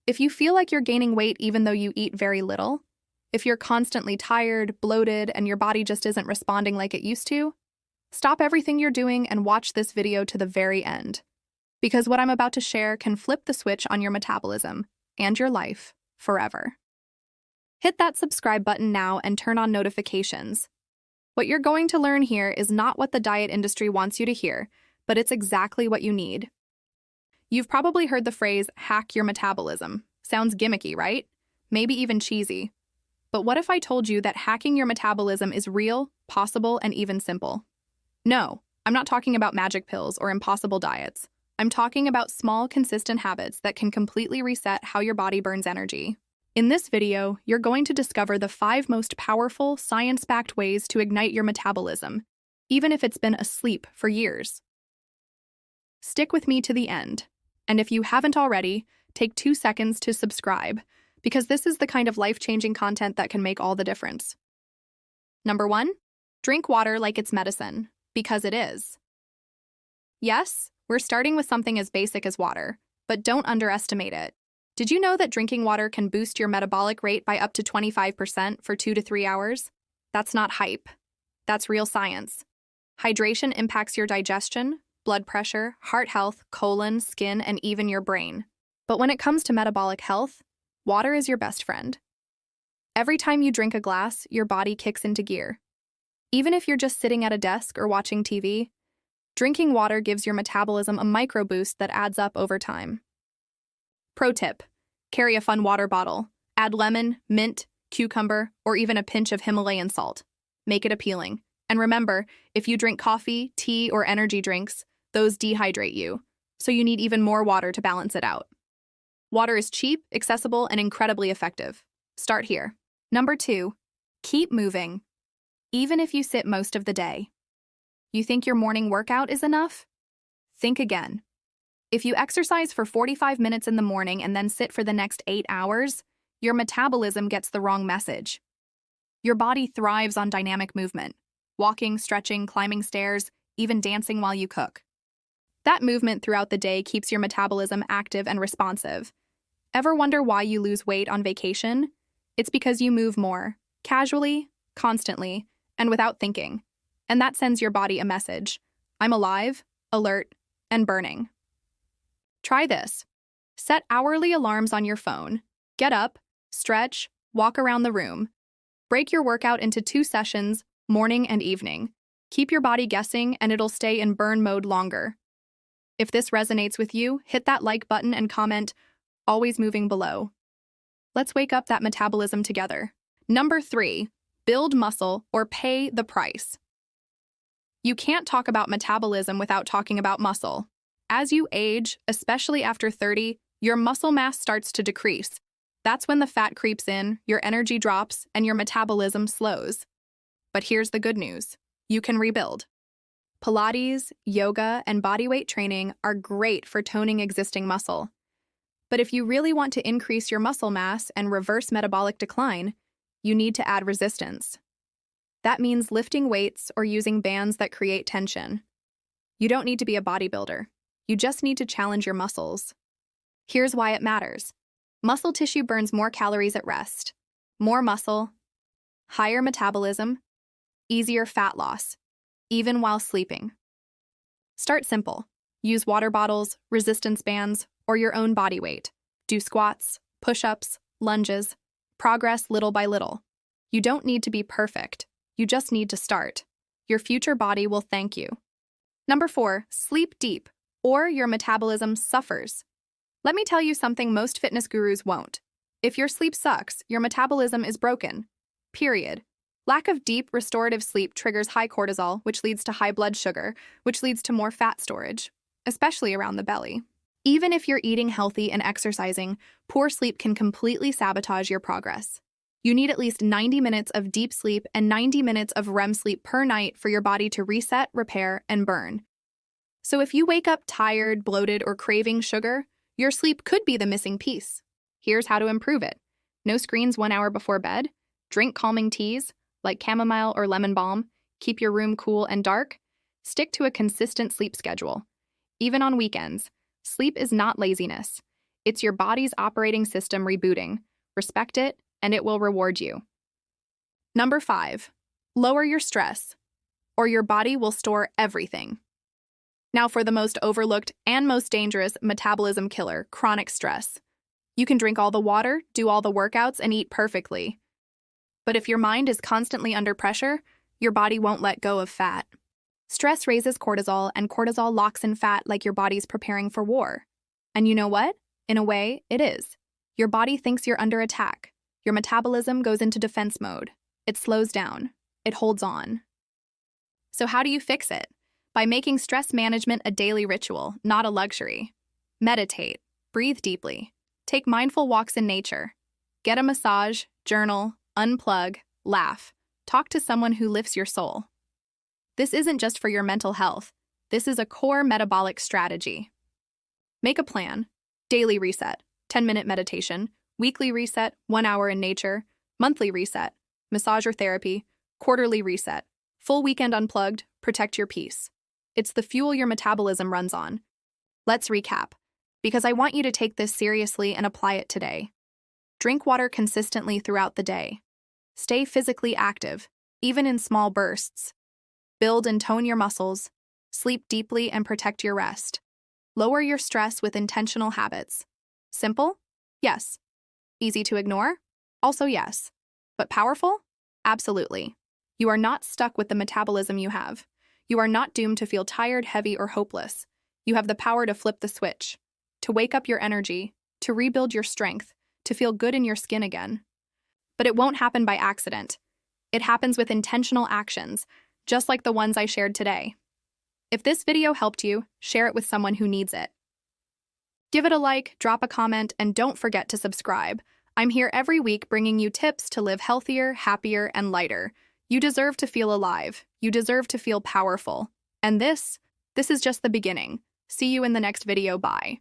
If you feel like you're gaining weight even though you eat very little, if you're constantly tired, bloated, and your body just isn't responding like it used to, stop everything you're doing and watch this video to the very end. Because what I'm about to share can flip the switch on your metabolism and your life forever. Hit that subscribe button now and turn on notifications. What you're going to learn here is not what the diet industry wants you to hear, but it's exactly what you need. You've probably heard the phrase, hack your metabolism. Sounds gimmicky, right? Maybe even cheesy. But what if I told you that hacking your metabolism is real, possible, and even simple? No, I'm not talking about magic pills or impossible diets. I'm talking about small, consistent habits that can completely reset how your body burns energy. In this video, you're going to discover the 5 most powerful, science-backed ways to ignite your metabolism, even if it's been asleep for years. Stick with me to the end. And if you haven't already, take 2 seconds to subscribe, because this is the kind of life-changing content that can make all the difference. Number 1, drink water like it's medicine, because it is. Yes, we're starting with something as basic as water, but don't underestimate it. Did you know that drinking water can boost your metabolic rate by up to 25% for 2 to 3 hours? That's not hype. That's real science. Hydration impacts your digestion, blood pressure, heart health, colon, skin, and even your brain. But when it comes to metabolic health, water is your best friend. Every time you drink a glass, your body kicks into gear. Even if you're just sitting at a desk or watching TV, drinking water gives your metabolism a micro boost that adds up over time. Pro tip: carry a fun water bottle. Add lemon, mint, cucumber, or even a pinch of Himalayan salt. Make it appealing. And remember, if you drink coffee, tea, or energy drinks, those dehydrate you, so you need even more water to balance it out. Water is cheap, accessible, and incredibly effective. Start here. Number 2, keep moving, even if you sit most of the day. You think your morning workout is enough? Think again. If you exercise for 45 minutes in the morning and then sit for the next 8 hours, your metabolism gets the wrong message. Your body thrives on dynamic movement, walking, stretching, climbing stairs, even dancing while you cook. That movement throughout the day keeps your metabolism active and responsive. Ever wonder why you lose weight on vacation? It's because you move more, casually, constantly, and without thinking. And that sends your body a message: I'm alive, alert, and burning. Try this. Set hourly alarms on your phone. Get up, stretch, walk around the room. Break your workout into 2 sessions, morning and evening. Keep your body guessing and it'll stay in burn mode longer. If this resonates with you, hit that like button and comment, always moving below. Let's wake up that metabolism together. Number 3, build muscle or pay the price. You can't talk about metabolism without talking about muscle. As you age, especially after 30, your muscle mass starts to decrease. That's when the fat creeps in, your energy drops, and your metabolism slows. But here's the good news: you can rebuild. Pilates, yoga, and bodyweight training are great for toning existing muscle. But if you really want to increase your muscle mass and reverse metabolic decline, you need to add resistance. That means lifting weights or using bands that create tension. You don't need to be a bodybuilder. You just need to challenge your muscles. Here's why it matters. Muscle tissue burns more calories at rest. More muscle, higher metabolism, easier fat loss, even while sleeping. Start simple. Use water bottles, resistance bands, or your own body weight. Do squats, push-ups, lunges. Progress little by little. You don't need to be perfect. You just need to start. Your future body will thank you. Number 4, sleep deep, or your metabolism suffers. Let me tell you something most fitness gurus won't. If your sleep sucks, your metabolism is broken. Period. Lack of deep, restorative sleep triggers high cortisol, which leads to high blood sugar, which leads to more fat storage, especially around the belly. Even if you're eating healthy and exercising, poor sleep can completely sabotage your progress. You need at least 90 minutes of deep sleep and 90 minutes of REM sleep per night for your body to reset, repair, and burn. So if you wake up tired, bloated, or craving sugar, your sleep could be the missing piece. Here's how to improve it. No screens 1 hour before bed. Drink calming teas, like chamomile or lemon balm. Keep your room cool and dark. Stick to a consistent sleep schedule. Even on weekends, sleep is not laziness. It's your body's operating system rebooting. Respect it, and it will reward you. Number 5, lower your stress, or your body will store everything. Now for the most overlooked and most dangerous metabolism killer, chronic stress. You can drink all the water, do all the workouts, and eat perfectly. But if your mind is constantly under pressure, your body won't let go of fat. Stress raises cortisol, and cortisol locks in fat like your body's preparing for war. And you know what? In a way, it is. Your body thinks you're under attack. Your metabolism goes into defense mode. It slows down. It holds on. So how do you fix it? By making stress management a daily ritual, not a luxury. Meditate. Breathe deeply. Take mindful walks in nature. Get a massage, journal, unplug, laugh. Talk to someone who lifts your soul. This isn't just for your mental health. This is a core metabolic strategy. Make a plan. Daily reset, 10-minute meditation. Weekly reset, 1 hour in nature. Monthly reset, massage or therapy. Quarterly reset, full weekend unplugged, protect your peace. It's the fuel your metabolism runs on. Let's recap, because I want you to take this seriously and apply it today. Drink water consistently throughout the day. Stay physically active, even in small bursts. Build and tone your muscles. Sleep deeply and protect your rest. Lower your stress with intentional habits. Simple? Yes. Easy to ignore? Also yes. But powerful? Absolutely. You are not stuck with the metabolism you have. You are not doomed to feel tired, heavy, or hopeless. You have the power to flip the switch, to wake up your energy, to rebuild your strength, to feel good in your skin again. But it won't happen by accident. It happens with intentional actions, just like the ones I shared today. If this video helped you, share it with someone who needs it. Give it a like, drop a comment, and don't forget to subscribe. I'm here every week bringing you tips to live healthier, happier, and lighter. You deserve to feel alive. You deserve to feel powerful. And this is just the beginning. See you in the next video. Bye.